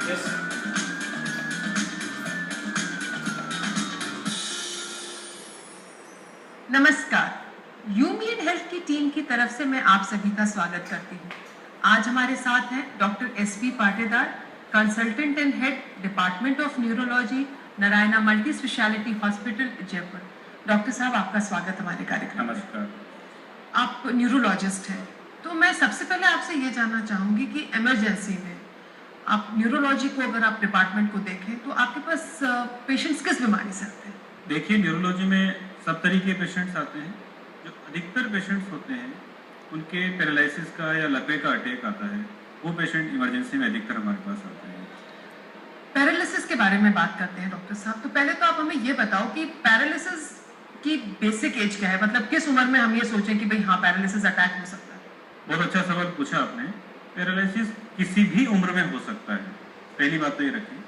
Yes. नमस्कार, यूमीएड health की team की तरफ से मैं आप सभी का स्वागत करती हूँ। आज हमारे साथ हैं doctor SP Patedar, consultant and head department of neurology, Narayana multi speciality hospital, Jaipur. Doctor साहब, आपका स्वागत हमारे कार्यक्रम में। नमस्कार। आप न्यूरोलॉजिस्ट हैं, तो मैं सबसे पहले आपसे ये जानना चाहूँगी कि इमरजेंसी में आप न्यूरोलॉजी को, अगर आप डिपार्टमेंट को देखें तो आपके पास पेशेंट्स किस बीमारी से आते हैं? देखिए, न्यूरोलॉजी में सब तरीके के पेशेंट्स आते हैं। जो अधिकतर पेशेंट्स होते हैं उनके पैरालिसिस का या लकवे का अटैक आता है, वो पेशेंट इमरजेंसी में अधिकतर हमारे पास आते हैं। पैरालिसिस के बारे में बात करते हैं डॉक्टर साहब, तो पहले तो आप हमें ये बताओ कि पैरालिसिस की बेसिक एज क्या है, मतलब किस उम्र में हम ये सोचें कि भाई हाँ पैरालिसिस अटैक हो सकता है? बहुत अच्छा सवाल पूछा आपने। पैरालिसिस किसी भी उम्र में हो सकता है, पहली बात तो ये रखें।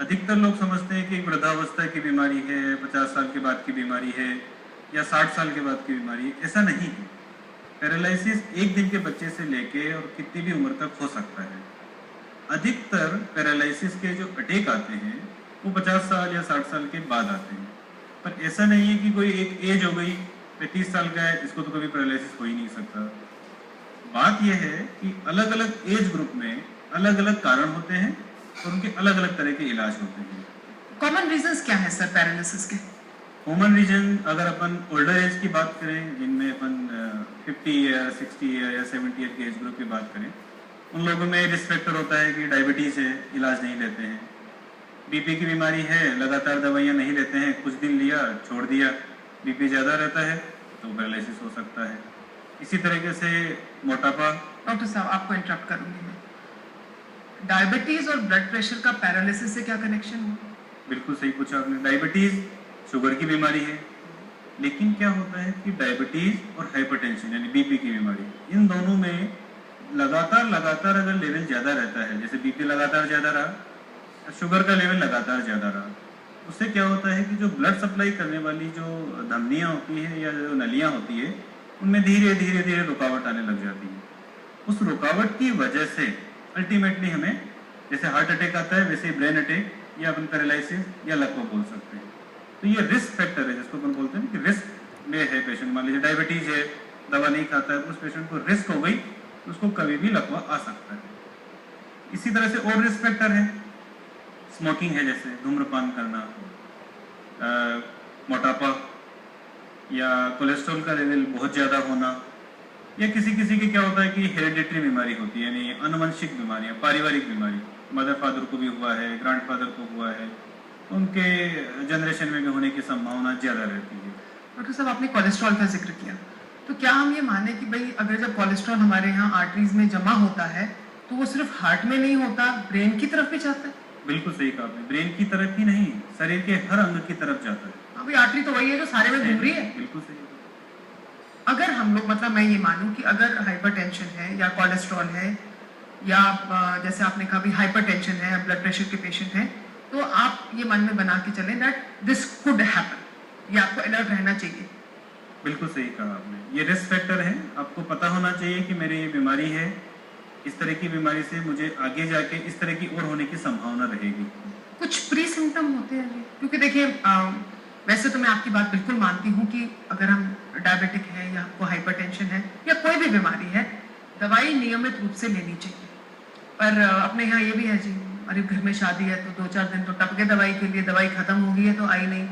अधिकतर लोग समझते हैं कि वृद्धावस्था की बीमारी है, 50 साल के बाद की बीमारी है या 60 साल के बाद की बीमारी है। ऐसा नहीं है। पैरालिसिस एक दिन के बच्चे से लेके और कितनी भी उम्र तक हो सकता है। अधिकतर पैरालिसिस के जो अटैक आते हैं वो 50 साल या 60 साल के बाद आते हैं। पर ऐसा नहीं है कि कोई एक एज हो गई, 35 साल का है, इसको तो कभी पैरालिसिस हो ही नहीं सकता। बात यह है कि अलग अलग एज ग्रुप में अलग अलग कारण होते हैं और उनके अलग अलग तरह के इलाज होते हैं। कॉमन रीजंस क्या है सर पैरालिसिस के? कॉमन रीजन अगर अपन ओल्डर एज की बात करें, जिनमें अपन 50 ईयर, 60 ईयर या 70 ईयर के एज ग्रुप की बात करें, उन लोगों में रिस्क फैक्टर होता है कि डायबिटीज़ है, इलाज नहीं लेते हैं। बीपी की बीमारी है, लगातार दवाइयाँ नहीं लेते हैं, कुछ दिन लिया छोड़ दिया, बीपी ज़्यादा रहता है तो पैरालिसिस हो सकता है। इसी तरीके से मोटापा। डॉक्टर साहब, आपको इंटरप्ट करूंगी मैं। डायबिटीज और ब्लड प्रेशर का पैरालिसिस से क्या कनेक्शन है? बिल्कुल सही पूछा आपने। डायबिटीज़ शुगर की बीमारी है, लेकिन क्या होता है कि डायबिटीज़ और हाइपरटेंशन यानी बीपी की बीमारी, इन दोनों में लगातार अगर लेवल ज़्यादा रहता है, जैसे बीपी लगातार ज़्यादा रहा, शुगर का लेवल लगातार ज़्यादा रहा, उससे क्या होता है कि जो ब्लड सप्लाई करने वाली जो धमनियाँ होती हैं या जो नलियाँ होती है, उनमें धीरे धीरे रुकावट आने लग जाती है। उस रुकावट की वजह से अल्टीमेटली हमें जैसे हार्ट अटैक आता है, वैसे ब्रेन अटैक या अपन पैरालिसिस या लकवा बोल सकते हैं। तो ये रिस्क फैक्टर है जिसको अपन बोलते हैं कि रिस्क में है पेशेंट। मान लीजिए डायबिटीज है, दवा नहीं खाता है, उस पेशेंट को रिस्क हो गई, उसको कभी भी लकवा आ सकता है। इसी तरह से और रिस्क फैक्टर है, स्मोकिंग है, जैसे धूम्रपान करना, मोटापा या कोलेस्ट्रॉल का लेवल बहुत ज़्यादा होना, या किसी के क्या होता है कि हेरिडिटरी बीमारी होती है, यानी अनुवंशिक बीमारियां, पारिवारिक बीमारी, मदर फादर को भी हुआ है, ग्रैंडफादर को हुआ है, तो उनके जनरेशन में भी होने की संभावना ज़्यादा रहती है। डॉक्टर साहब, आपने कोलेस्ट्रॉल का जिक्र किया, तो क्या हम ये माने कि भाई अगर जब कोलेस्ट्रॉल हमारे यहाँ आर्टरीज में जमा होता है तो वो सिर्फ हार्ट में नहीं होता, ब्रेन की तरफ भी जाता है? बिल्कुल सही कहा आपने। ब्रेन की तरफ ही नहीं, शरीर के हर अंग की तरफ जाता है। अभी आर्टरी तो वही है जो सारे में घूम रही है। बिल्कुल सही। अगर हम लोग, मतलब मैं ये मानूं कि अगर हाइपरटेंशन है या कोलेस्ट्रॉल है या जैसे आपने कहा भी हाइपरटेंशन है या ब्लड प्रेशर के पेशेंट हैं, तो आप ये मन में बना के चलें दैट दिस कुड हैपन, ये आपको अलर्ट रहना चाहिए। बिल्कुल सही कहा आपने। ये रिस्क फैक्टर है, आपको पता होना चाहिए कि मेरी ये बीमारी है, इस तरह की बीमारी से मुझे आगे जाके इस तरह की और होने की संभावना रहेगी। कुछ प्री सिम्टम होते हैं जी, क्योंकि देखिए वैसे तो मैं आपकी बात बिल्कुल मानती हूँ कि अगर हम डायबिटिक है या आपको हाइपरटेंशन है या कोई भी बीमारी है, दवाई नियमित रूप से लेनी चाहिए। पर अपने यहाँ ये भी है जी, अरे घर में शादी है तो 2-4 दिन तो टपके दवाई के लिए, दवाई खत्म हो गई है तो आई नहीं,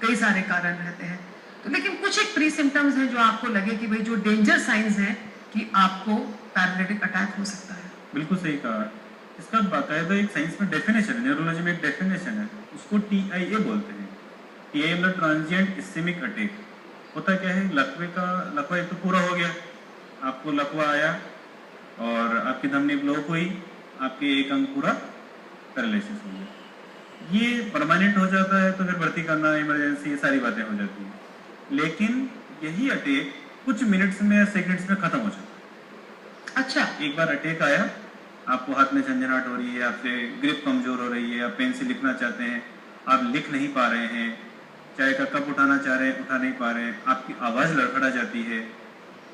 कई सारे कारण रहते हैं। तो लेकिन कुछ एक प्री सिम्टम्स हैं जो आपको लगे कि भाई जो डेंजर साइंस हैं कि आपको पैरालिटिक अटैक हो सकता है। बिल्कुल सही कहा। इसका बाकायदा एक साइंस में डेफिनेशन है, न्यूरोलॉजी में एक डेफिनेशन है, उसको TIA बोलते हैं। TIA मतलब ट्रांजिएंट इस्केमिक अटैक। होता क्या है, लकवा एक तो पूरा हो गया, आपको लकवा आया और आपकी धमनी ब्लॉक हुई, आपके एक अंग पूरा पैरालिसिस हो गया। ये परमानेंट हो जाता है तो फिर भर्ती करना, इमरजेंसी, ये सारी बातें हो जाती हैं। लेकिन यही अटैक कुछ मिनट्स में या सेकंड्स में खत्म हो जाता है। अच्छा, एक बार अटैक आया, आपको हाथ में झंझनाहट हो रही है, आपसे ग्रिप कमजोर हो रही है, आप पेन से लिखना चाहते हैं, आप लिख नहीं पा रहे हैं, चाय का कप उठाना चाह रहे हैं, उठा नहीं पा रहे हैं, आपकी आवाज़ लड़खड़ा जाती है,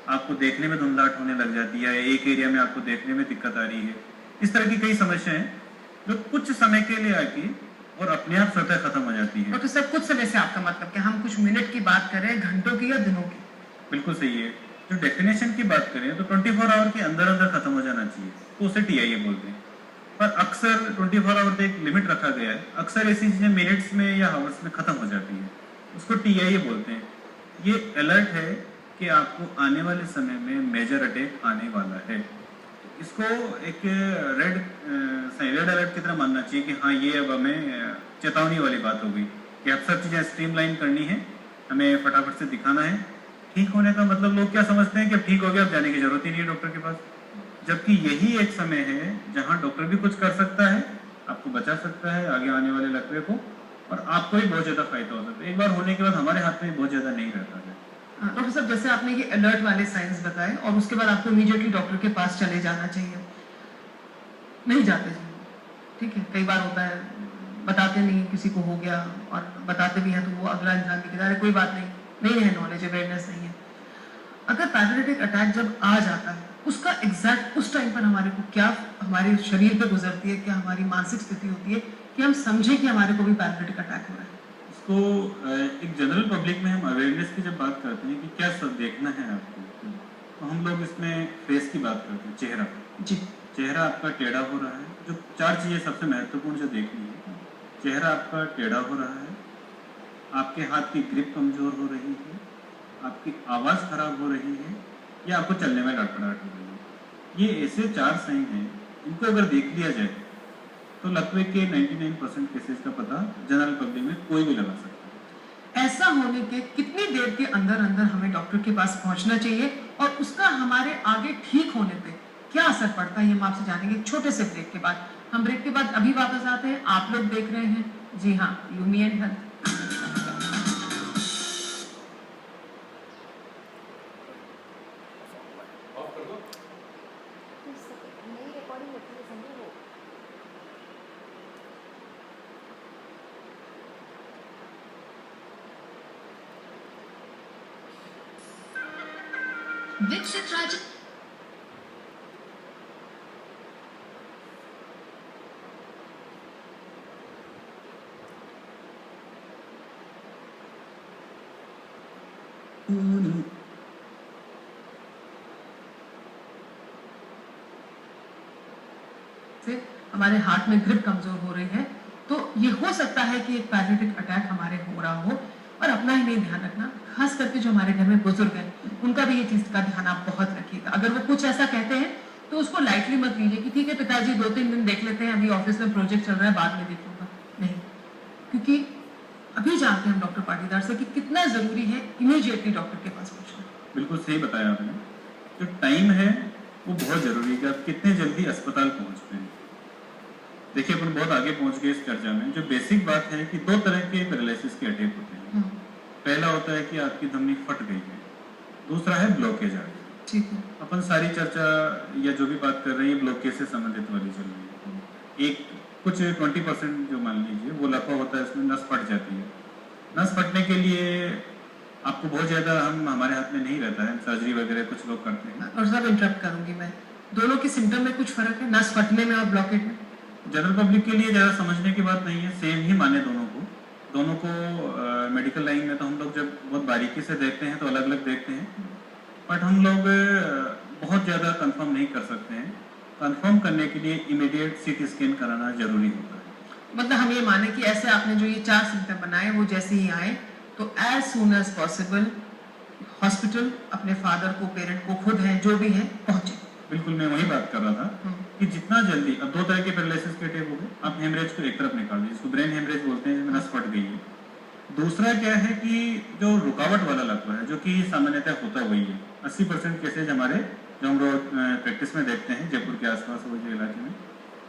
आपको देखने में धुंधलाहट होने लग जाती है, एक एरिया में आपको देखने में दिक्कत आ रही है, इस तरह की कई समस्याएं जो कुछ समय के लिए आके और अपने आप स्वतः खत्म हो जाती है। डॉक्टर साहब, कुछ समय से आपका मतलब क्या? हम कुछ मिनट की बात कर रहे हैं, घंटों की या दिनों की? बिल्कुल सही है। जो डेफिनेशन की बात करें तो 24 आवर के अंदर अंदर खत्म हो जाना चाहिए, तो उसे टीआईए बोलते हैं। पर अक्सर 24 आवर पे एक लिमिट रखा गया है, अक्सर ऐसी चीजें मिनट्स में या आवर्स में खत्म हो जाती है, उसको टीआईए बोलते हैं। ये अलर्ट है कि आपको आने वाले समय में मेजर अटैक आने वाला है। इसको एक रेड अलर्ट की तरह मानना चाहिए कि हाँ, ये अब हमें चेतावनी वाली बात हो गई कि अब सब चीजें स्ट्रीमलाइन करनी है, हमें फटाफट से दिखाना है। ठीक होने का मतलब लोग क्या समझते हैं कि अब ठीक हो गया, अब जाने की जरूरत ही नहीं है डॉक्टर के पास, जबकि यही एक समय है जहां डॉक्टर भी कुछ कर सकता है, आपको बचा सकता है आगे आने वाले लकवे को, और आपको भी बहुत ज्यादा फायदा हो सकता है। एक बार होने के बाद हमारे हाथ में बहुत ज्यादा नहीं रहता है। डॉक्टर साहब, जैसे आपने ये अलर्ट वाले साइंस बताए और उसके बाद आपको इमीडिएटली डॉक्टर के पास चले जाना चाहिए, नहीं जाते जी, ठीक है, कई बार होता है बताते नहीं, किसी को हो गया और बताते भी हैं तो वो अगला इंसान भी कहता है कोई बात नहीं है, नॉलेज अवेयरनेस नहीं है। अगर पैरालिटिक अटैक जब आ जाता है, उसका एग्जैक्ट उस टाइम पर हमारे को क्या हमारे शरीर पे गुजरती है, क्या हमारी मानसिक स्थिति होती है कि हम समझें कि हमारे को भी पैरालिटिक अटैक हो रहा है? इसको एक जनरल पब्लिक में हम अवेयरनेस की जब बात करते हैं कि क्या सब देखना है आपको, तो हम लोग इसमें फेस की बात करते हैं, चेहरा जी। चेहरा आपका टेढ़ा हो रहा है, जो 4 चीजें सबसे महत्वपूर्ण जो देखनी है, चेहरा आपका टेढ़ा हो रहा है, आपके हाथ की ग्रिप कमजोर हो रही है, आपकी आवाज खराब हो रही है, या आपको चलने में लड़खड़ाहट हो रही है। ये ऐसे 4 साइन हैं, इनको अगर देख लिया जाए तो लकवे के 99% केसेस का पता जनरल पब्लिक में कोई भी लगा सकता है। ऐसा होने के कितनी देर के अंदर अंदर हमें डॉक्टर के पास पहुंचना चाहिए और उसका हमारे आगे ठीक होने पे क्या असर पड़ता है, ये हम आपसे जानेंगे छोटे से ब्रेक के बाद। हम ब्रेक के बाद अभी वापस आते हैं। आप लोग देख रहे हैं, जी हाँ, यूमी एंड हेल्थ। विकसित राज्य से हमारे हार्ट में ग्रिप कमजोर हो रही है, तो ये हो सकता है कि एक पैरालिटिक अटैक हमारे हो रहा हो। और अपना ही नहीं ध्यान रखना, खास करके जो हमारे घर में बुजुर्ग हैं, उनका भी ये चीज का ध्यान आप बहुत रखिएगा। अगर वो कुछ ऐसा कहते हैं तो उसको लाइटली मत लीजिए कि ठीक है पिताजी 2-3 दिन देख लेते हैं, अभी ऑफिस में प्रोजेक्ट चल रहा है, बाद में देख लूंगा। नहीं, क्योंकि अभी जानते हैं हम डॉक्टर पाटीदार से कि कितना जरूरी है इमीडिएटली डॉक्टर के पास पहुंचना। बिल्कुल सही बताया आपने। जो टाइम है वो बहुत जरूरी है कि आप कितने जल्दी अस्पताल पहुंचते हैं। देखिए, अपन बहुत आगे पहुंच गए इस चर्चा में। जो बेसिक बात है कि 2 तरह के पैरालिसिस के अटैक होते हैं। पहला होता है कि आपकी धमनी फट गई है, दूसरा है ब्लॉकेज आ गई। ठीक है, अपन सारी चर्चा या जो भी बात कर रहे हैं ब्लॉकेज से संबंधित वाली चल रही है। एक कुछ 20% जो मान लीजिए वो लफा होता है, इसमें नस फट जाती है। नस फटने के लिए आपको बहुत ज्यादा हमारे हाथ में नहीं रहता है, सर्जरी वगैरह कुछ लोग करते हैं। और सब इंटरप्ट करूंगी मैं, दोनों के सिम्टम में कुछ फर्क है, नस फटने में और ब्लॉकेज में? जनरल पब्लिक के लिए ज्यादा समझने की बात नहीं है, सेम ही माने दोनों को। मेडिकल लाइन में तो हम लोग जब बहुत बारीकी से देखते हैं तो अलग अलग देखते हैं, बट हम लोग बहुत ज्यादा कंफर्म नहीं कर सकते हैं। कंफर्म करने के लिए इमीडिएट सीटी स्कैन कराना जरूरी होता है। मतलब हम ये माने कि ऐसे आपने जो ये 4 सिम्टम बनाए वो जैसे ही आए तो as soon as possible hospital अपने फादर को, पेरेंट को, खुद हैं जो भी हैं, पहुंचे। बिल्कुल, मैं वही बात कर रहा था कि जितना जल्दी, अब 2 तरह के पैरालिसिस के अटैक हो गए। आप हेमरेज को एक तरफ निकाल दीजिए, जिसको ब्रेन हेमरेज बोलते हैं, जिसमें नस फट गई है। दूसरा क्या है कि जो रुकावट वाला लकवा है, जो कि सामान्यतः होता वही है। 80% केसेज हमारे जो हम रोज प्रैक्टिस में देखते हैं जयपुर के आसपास वो जो इलाके में,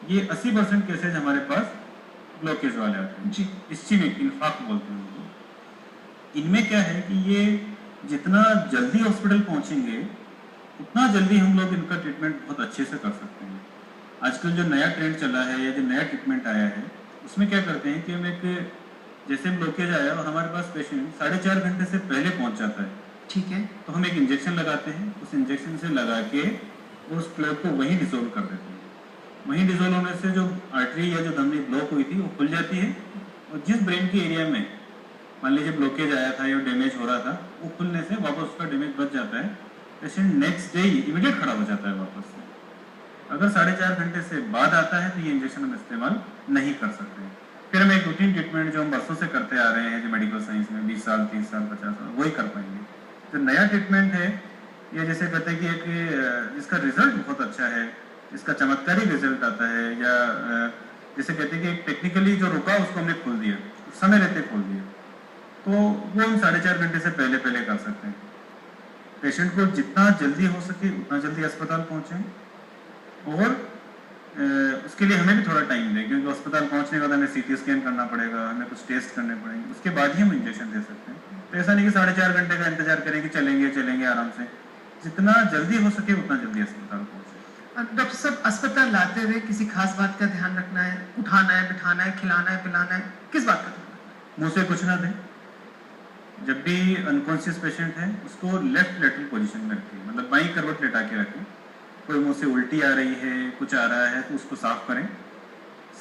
ये 80% केसेज हमारे पास ब्लॉकेज वाले आते हैं जी, इस्चीमिक इन्फार्क्ट बोलते हैं उनको। इनमें क्या है कि ये जितना जल्दी हॉस्पिटल पहुंचेंगे उतना जल्दी हम लोग इनका ट्रीटमेंट बहुत अच्छे से कर सकते हैं। आजकल जो नया ट्रेंड चला है या जो नया ट्रीटमेंट आया है, उसमें क्या करते हैं कि हम एक जैसे ब्लॉकेज आया और हमारे पास पेशेंट 4.5 घंटे से पहले पहुंच जाता है, ठीक है, तो हम एक इंजेक्शन लगाते हैं, उस इंजेक्शन से लगा के उस क्लॉट को वहीं डिसॉल्व कर देते हैं। वहीं डिजोल्व होने से जो आर्टरी या जो धमनी ब्लॉक हुई थी वो खुल जाती है, और जिस ब्रेन के एरिया में मान लीजिए ब्लॉकेज आया था या डैमेज हो रहा था, वो खुलने से वापस उसका डैमेज बच जाता है। पेशेंट नेक्स्ट डे इमीडिएट खड़ा हो जाता है वापस से। अगर 4.5 घंटे से बाद आता है तो ये इंजेक्शन हम इस्तेमाल नहीं कर सकते। फिर हम एक रूटीन ट्रीटमेंट जो हम बरसों से करते आ रहे हैं जो मेडिकल साइंस में 20 साल 30 साल 50 साल वही कर पाएंगे। जो नया ट्रीटमेंट है ये जैसे कहते हैं कि एक जिसका रिजल्ट बहुत अच्छा है, जिसका चमत्कारी रिजल्ट आता है, या जैसे कहते हैं कि टेक्निकली जो रुका उसको हमने खोल दिया, समय रहते खोल दिया, तो वो हम 4.5 घंटे से पहले कर सकते हैं। पेशेंट को जितना जल्दी हो सके उतना जल्दी अस्पताल पहुंचे, और उसके लिए हमें भी थोड़ा टाइम दें, क्योंकि अस्पताल पहुंचने के बाद हमें सीटी स्कैन करना पड़ेगा, हमें कुछ टेस्ट करने पड़ेंगे, उसके बाद ही हम इंजेक्शन दे सकते हैं। तो ऐसा नहीं कि 4.5 घंटे का इंतजार करेंगे, चलेंगे आराम से। जितना जल्दी हो सके उतना जल्दी अस्पताल पहुंचे। डॉक्टर साहब, अस्पताल लाते हुए किसी खास बात का ध्यान रखना है? उठाना है, बिठाना है, खिलाना है, पिलाना है, किस बात का ध्यान? मुंह से कुछ ना दें। जब भी अनकॉन्शियस पेशेंट है उसको लेफ्ट लेटरल पोजीशन में रखें, मतलब बाईं करवट लेटा के रखें। कोई मुंह से उल्टी आ रही है, कुछ आ रहा है तो उसको साफ करें।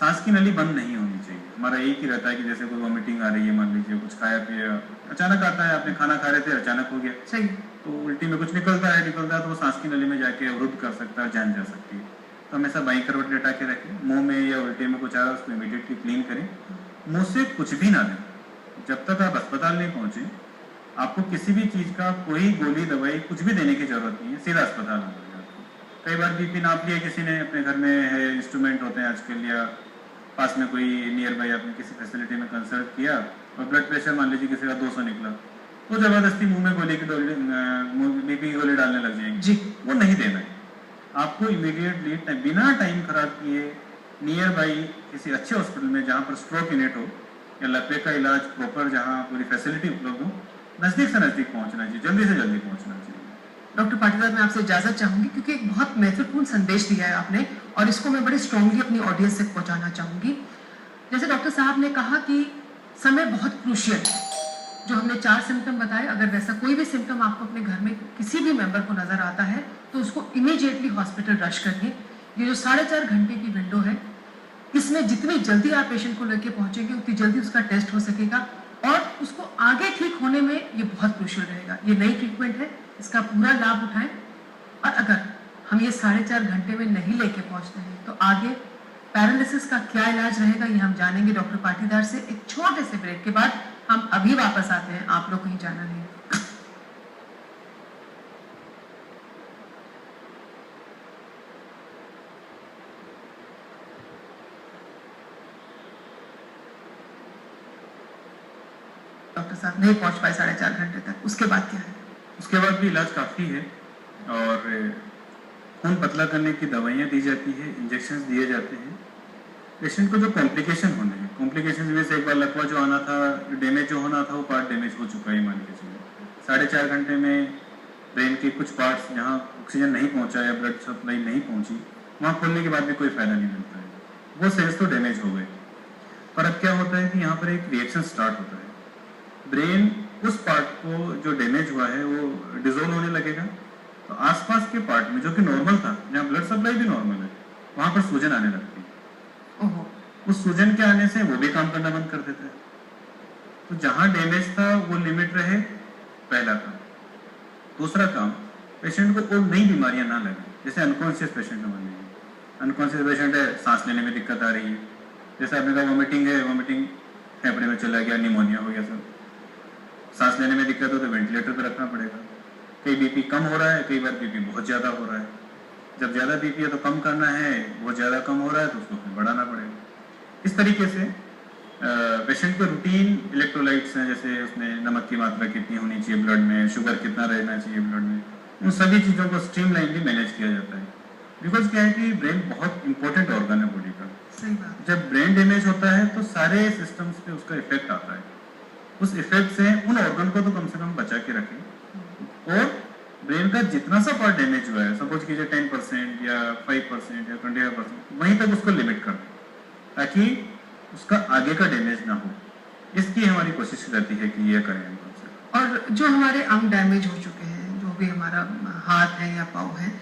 सांस की नली बंद नहीं होनी चाहिए। हमारा एक ही रहता है कि जैसे कोई वॉमिटिंग आ रही है, मान लीजिए कुछ खाया पिया अचानक आता है, आपने खाना खा रहे थे अचानक हो गया, सही, तो उल्टी में कुछ निकलता है तो वो सांस की नली में जाके अवरुद्ध कर सकता है, जान जा सकती है। तो हमेशा बाईं करवट लेटा के रखें। मुंह में या उल्टी में कुछ आ रहा है उसको इमीडिएटली क्लीन करें। मुंह से कुछ भी ना दें जब तक आप अस्पताल नहीं पहुंचे। आपको किसी भी चीज का कोई गोली दवाई कुछ भी देने की जरूरत नहीं है, सीधा अस्पताल में। कई बार बीपी नाप लिया किसी ने, अपने घर में है इंस्ट्रूमेंट होते हैं आजकल, या पास में कोई नियर बाई आपने किसी फैसिलिटी में कंसल्ट किया और ब्लड प्रेशर मान लीजिए किसी का 200 निकला, तो जबरदस्ती मुंह में गोली की बीपी की गोली डालने लग जाएंगे जी। वो नहीं देना है आपको। इमीडिएटली बिना टाइम खराब किए नियर बाई किसी अच्छे हॉस्पिटल में जहाँ पर स्ट्रोक यूनिट हो या लकवे का इलाज प्रॉपर, जहाँ पूरी फैसिलिटी उपलब्ध हो, नजदीक से नजदीक पहुंचना चाहिए, जल्दी से जल्दी पहुंचना चाहिए। डॉक्टर पाटीदार, मैं आपसे इजाजत चाहूंगी क्योंकि एक बहुत महत्वपूर्ण संदेश दिया है आपने, और इसको मैं बड़े स्ट्रांगली अपनी ऑडियंस तक पहुंचाना चाहूंगी। जैसे डॉक्टर साहब ने कहा कि समय बहुत क्रूशियल है। जो हमने 4 सिम्टम बताए, अगर वैसा कोई भी सिम्टम आपको अपने घर में किसी भी मेंबर को नजर आता है तो उसको इमीडिएटली हॉस्पिटल रश करिए। ये जो 4.5 घंटे की विंडो है, इसमें जितनी जल्दी आप पेशेंट को लेकर पहुंचेंगे उतनी जल्दी उसका टेस्ट हो सकेगा, और उसको आगे ठीक होने में ये बहुत क्रूशियल रहेगा। ये नई ट्रीटमेंट है, इसका पूरा लाभ उठाएं। और अगर हम ये 4.5 घंटे में नहीं लेके पहुंचते हैं तो आगे पैरालिसिस का क्या इलाज रहेगा ये हम जानेंगे डॉक्टर पाटीदार से एक छोटे से ब्रेक के बाद। हम अभी वापस आते हैं, आप लोग कहीं जाना नहीं। डॉक्टर साहब नहीं पहुंच पाए 4.5 घंटे तक, उसके बाद क्या है? उसके बाद भी इलाज काफ़ी है, और खून पतला करने की दवाइयाँ दी जाती है, इंजेक्शन दिए जाते हैं। पेशेंट को जो कॉम्प्लिकेशन होने हैं, कॉम्प्लिकेशन में से एक बार लकवा जो आना था, डैमेज जो होना था, वो पार्ट डैमेज हो चुका है मान के चलिए। 4.5 घंटे में ब्रेन के कुछ पार्ट्स जहाँ ऑक्सीजन नहीं पहुँचा या ब्लड सप्लाई नहीं पहुँची, वहाँ खोलने के बाद भी कोई फायदा नहीं मिलता है, वो सेल्स तो डैमेज हो गए। पर अब क्या होता है कि यहाँ पर एक रिएक्शन स्टार्ट होता है। ब्रेन उस पार्ट को जो डैमेज हुआ है वो डिसोल्व होने लगेगा, तो आसपास के पार्ट में जो कि नॉर्मल था, जहाँ ब्लड सप्लाई भी नॉर्मल है, वहां पर सूजन आने लगती है। उस सूजन के आने से वो भी काम करना बंद कर देता है। तो जहां डैमेज था वो लिमिट रहे, पहला काम। दूसरा काम, पेशेंट को और नई बीमारियां ना लगे। जैसे अनकॉन्शियस पेशेंट मान लीजिए, अनकॉन्शियस पेशेंट है, सांस लेने में दिक्कत आ रही है, जैसे आपने कहा वॉमिटिंग है, वॉमिटिंग फेफड़े में चला गया, निमोनिया हो गया, सब सांस लेने में दिक्कत हो तो वेंटिलेटर पर रखना पड़ेगा। कई बीपी कम हो रहा है, कई बार बीपी बहुत ज़्यादा हो रहा है। जब ज़्यादा बीपी है तो कम करना है, बहुत ज़्यादा कम हो रहा है तो उसको फिर बढ़ाना पड़ेगा। इस तरीके से पेशेंट के रूटीन इलेक्ट्रोलाइट्स हैं, जैसे उसमें नमक की मात्रा कितनी होनी चाहिए ब्लड में, शुगर कितना रहना चाहिए ब्लड में, उन सभी चीज़ों को स्ट्रीमलाइनली मैनेज किया जाता है। बिकॉज क्या है कि ब्रेन बहुत इंपॉर्टेंट ऑर्गन है बॉडी का। सही बात। जब ब्रेन डैमेज होता है तो सारे सिस्टम्स पे उसका इफेक्ट आता है। उस इफेक्ट से उन ऑर्गन को तो कम से कम बचा के रखें, और ब्रेन का जितना सा पार्ट डैमेज हुआ है, सपोज कीजिए 10% या 5% या 25%, वहीं तक उसको लिमिट कर दें ताकि उसका आगे का डैमेज ना हो। इसकी हमारी कोशिश रहती है कि ये करें। और जो हमारे अंग डैमेज हो चुके हैं, जो भी हमारा हाथ है या पाँव है,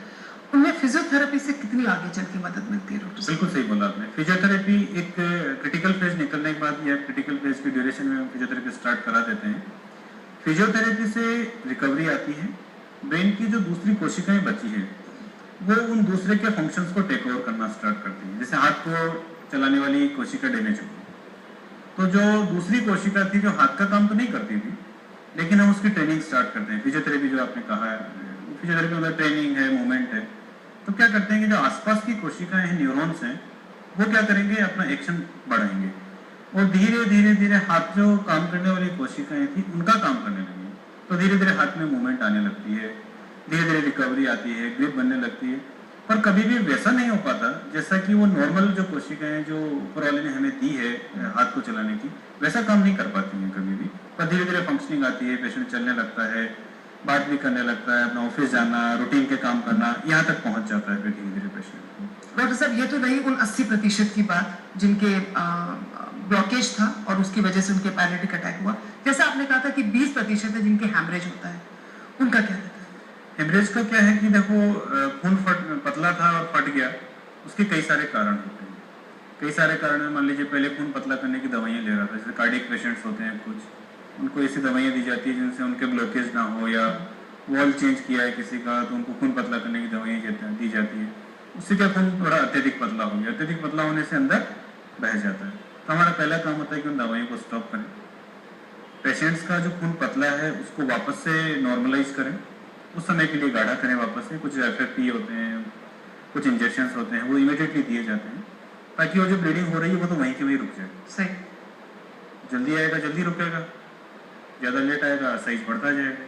उनमें फिजियोथेरेपी से कितनी आगे चल के मदद मिलती है डॉक्टर साहब? बिल्कुल सही बोला आपने। फिजियोथेरेपी एक क्रिटिकल फेज निकलने के बाद या क्रिटिकल फेज की ड्यूरेशन में हम फिजियोथेरेपी स्टार्ट करा देते हैं। फिजियोथेरेपी से रिकवरी आती है। ब्रेन की जो दूसरी कोशिकाएं बची है वो उन दूसरे के फंक्शंस को टेक ओवर करना स्टार्ट करती है। जैसे हाथ को चलाने वाली कोशिका डैमेज हो तो जो दूसरी कोशिका थी जो हाथ का काम तो नहीं करती थी लेकिन हम उसकी ट्रेनिंग स्टार्ट करते हैं। फिजियोथेरेपी जो आपने कहा है, फिजियोथेरेपी मतलब ट्रेनिंग है, मूवमेंट है। तो क्या करते हैं कि जो आसपास की कोशिकाएं हैं, न्यूरॉन्स हैं, वो क्या करेंगे, अपना एक्शन बढ़ाएंगे और धीरे धीरे धीरे हाथ जो काम करने वाली कोशिकाएं थी उनका काम करने लगेंगे। तो धीरे धीरे हाथ में मूवमेंट आने लगती है, धीरे धीरे रिकवरी आती है, ग्रिप बनने लगती है। पर कभी भी वैसा नहीं हो पाता जैसा कि वो नॉर्मल जो कोशिकाएं जो ऊपर वाले ने हमें दी है हाथ को चलाने की, वैसा काम नहीं कर पाती हैं कभी भी। पर धीरे धीरे फंक्शनिंग आती है, पेशेंट चलने लगता है, बात भी करने लगता है, अपना ऑफिस जाना, रूटीन के काम करना, यहाँ तक पहुंच जाता है फिर धीरे धीरे पेशेंट। डॉक्टर साहब, ये तो रही उन 80% की बात जिनके ब्लॉकेज था और उसकी वजह से उनके पैरालिटिक अटैक हुआ। जैसा आपने कहा था कि 20% है जिनके हैमरेज होता है, उनका क्या रहता है? हेमरेज का क्या है कि देखो खून पतला था और फट गया, उसके कई सारे कारण होते हैं। कई सारे कारण है। मान लीजिए पहले खून पतला करने की दवाइयाँ ले रहा था, जैसे कार्डियक पेशेंट्स होते हैं कुछ, उनको ऐसी दवाइयाँ दी जाती है जिनसे उनके ब्लॉकेज ना हो, या वॉल चेंज किया है किसी का तो उनको खून पतला करने की दवाइयाँ दी जाती है। उससे क्या खून थोड़ा अत्यधिक पतला हो गया, अत्यधिक पतला होने से अंदर बह जाता है। तो हमारा पहला काम होता है कि उन दवाइयों को स्टॉप करें। पेशेंट्स का जो खून पतला है उसको वापस से नॉर्मलाइज करें, उस समय के लिए गाढ़ा करें वापस से। कुछ FFP होते हैं, कुछ इंजेक्शंस होते हैं, वो इमीडिएटली दिए जाते हैं ताकि वो जो ब्लीडिंग हो रही है वो तो वहीं के वहीं रुक जाए। सही। जल्दी आएगा जल्दी रुकेगा, ज़्यादा लेट आएगा साइज बढ़ता जाएगा।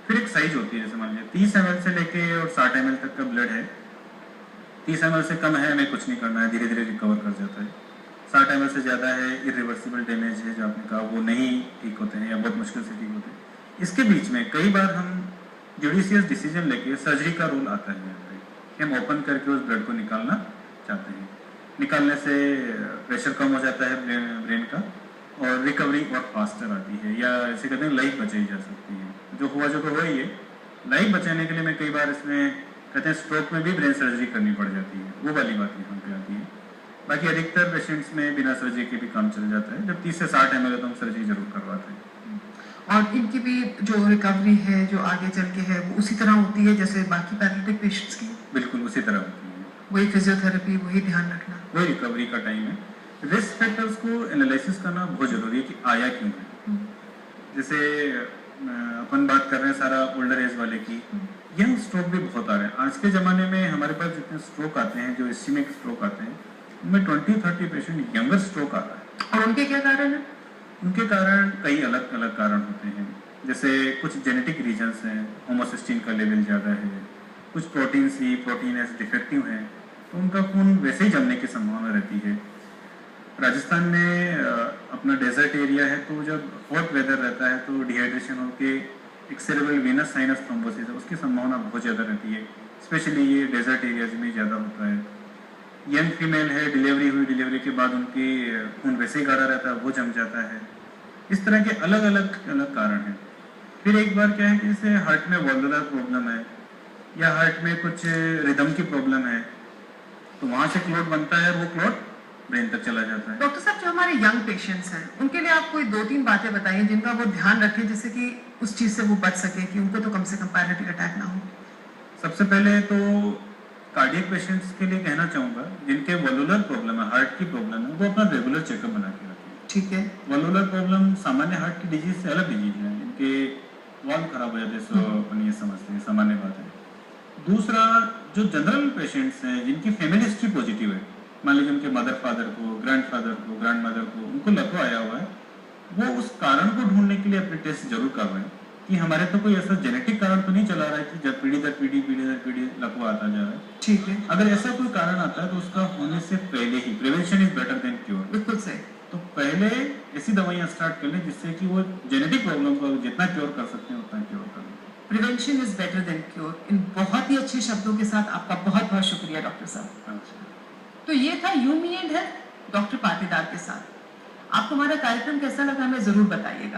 फिर एक साइज होती है, जैसे मान लीजिए 30 ml से लेके और 60 ml तक का ब्लड है। 30 ml से कम है, हमें कुछ नहीं करना है, धीरे धीरे रिकवर कर जाता है। 60 ml से ज़्यादा है, इरिवर्सिबल डैमेज है जो आपने कहा, वो नहीं ठीक होते हैं या बहुत मुश्किल से ठीक होते हैं। इसके बीच में कई बार हम जुडिशियस डिसीजन लेके सर्जरी का रोल आता है यहाँ पे कि हम ओपन करके उस ब्लड को निकालना चाहते हैं। निकालने से प्रेशर कम हो जाता है ब्रेन का और रिकवरी और फास्टर आती है, या ऐसे कहते हैं लाइफ बचाई जा सकती है। जो हुआ जो तो हुआ ही है, लाइफ बचाने के लिए मैं कई बार इसमें कहते हैं स्ट्रोक में भी ब्रेन सर्जरी करनी पड़ जाती है, वो वाली बात यहाँ पे आती है। बाकी अधिकतर पेशेंट्स में बिना सर्जरी के भी काम चल जाता है। जब 30 से 60 ml तो हम सर्जरी जरूर करवाते हैं। और इनकी भी जो रिकवरी है जो आगे चल के है वो उसी तरह होती है जैसे बाकी पैरालिटिक पेशेंट्स की? बिल्कुल उसी तरह होती है। वही फिजियोथेरेपी, वही ध्यान रखना, वही रिकवरी का टाइम है। रिस्क फैक्टर्स को एनालिसिस करना बहुत जरूरी है कि आया क्यों है। जैसे अपन बात कर रहे हैं सारा ओल्डर एज वाले की, यंग स्ट्रोक भी बहुत आ रहे हैं आज के ज़माने में। हमारे पास जितने स्ट्रोक आते हैं, जो इस्कीमिक स्ट्रोक आते हैं, उनमें 20-30 पेशेंट यंगर स्ट्रोक आता है। और उनके क्या कारण है? उनके कारण कई अलग अलग कारण होते हैं। जैसे कुछ जेनेटिक रीजन्स हैं, होमोसिस्टीन का लेवल ज़्यादा है, कुछ protein C protein S defective हैं, तो उनका खून वैसे ही जमने की संभावना रहती है। राजस्थान में अपना डेजर्ट एरिया है, तो जब हॉट वेदर रहता है तो डिहाइड्रेशन होके एक सेरेब्रल वेनस साइनस थ्रोम्बोसिस है, उसकी संभावना बहुत ज़्यादा रहती है। स्पेशली ये डेजर्ट एरियाज में ज़्यादा होता है। यंग फीमेल है, डिलीवरी हुई, डिलीवरी के बाद उनकी खून वैसे ही गाढ़ा रहता है, वो जम जाता है। इस तरह के अलग अलग कारण हैं। फिर एक बार क्या है कि जैसे हार्ट में वॉल्वुलर प्रॉब्लम है या हार्ट में कुछ रिदम की प्रॉब्लम है, तो वहाँ से क्लॉट बनता है, वो क्लॉट ब्रेन तक चला जाता है। डॉक्टर साहब, जो हमारे यंग पेशेंट्स हैं उनके लिए आप कोई 2-3 बातें बताइए जिनका वो ध्यान रखें जिससे कि उस चीज से वो बच सके कि उनको तो कम से कम पैरालिटिक अटैक ना हो। सबसे पहले तो कार्डियक पेशेंट्स के लिए कहना चाहूँगा जिनके वॉल्वुलर प्रॉब्लम है, हार्ट की प्रॉब्लम है, वो अपना रेगुलर चेकअप बना के रखें। ठीक है। वॉल्वुलर प्रॉब्लम सामान्य हार्ट की डिजीज से अलग डिजीज है, इनके वॉल्व खराब हो जाते हैं, सो अपन ये समझते हैं, सामान्य बात है। दूसरा, जो जनरल पेशेंट्स हैं जिनकी फैमिली हिस्ट्री पॉजिटिव है, मान लीजिए उनके मदर फादर को, ग्रैंडफादर को, ग्रैंडमदर को उनको लकवा आया हुआ है, वो उस कारण को ढूंढने के लिए अपने टेस्ट जरूर करवाएं कि हमारे तो कोई ऐसा जेनेटिक कारण तो नहीं चला रहा है कि जब पीढ़ी दर पीढ़ी लकवा आता जा रहा है। ठीक है। अगर ऐसा कोई कारण आता है तो उसका होने से पहले ही prevention is better than cure. बिल्कुल सही। तो पहले ऐसी दवाइयाँ स्टार्ट कर लें जिससे कि वो जेनेटिक प्रॉब्लम को जितना क्योर कर सकते हैं उतना क्योर कर लें। Prevention is better than cure. इन बहुत ही अच्छे शब्दों के साथ आपका बहुत बहुत शुक्रिया डॉक्टर साहब। तो ये था you me and health doctor Patidar के साथ। आपको हमारा कार्यक्रम कैसा लगा हमें जरूर बताइएगा।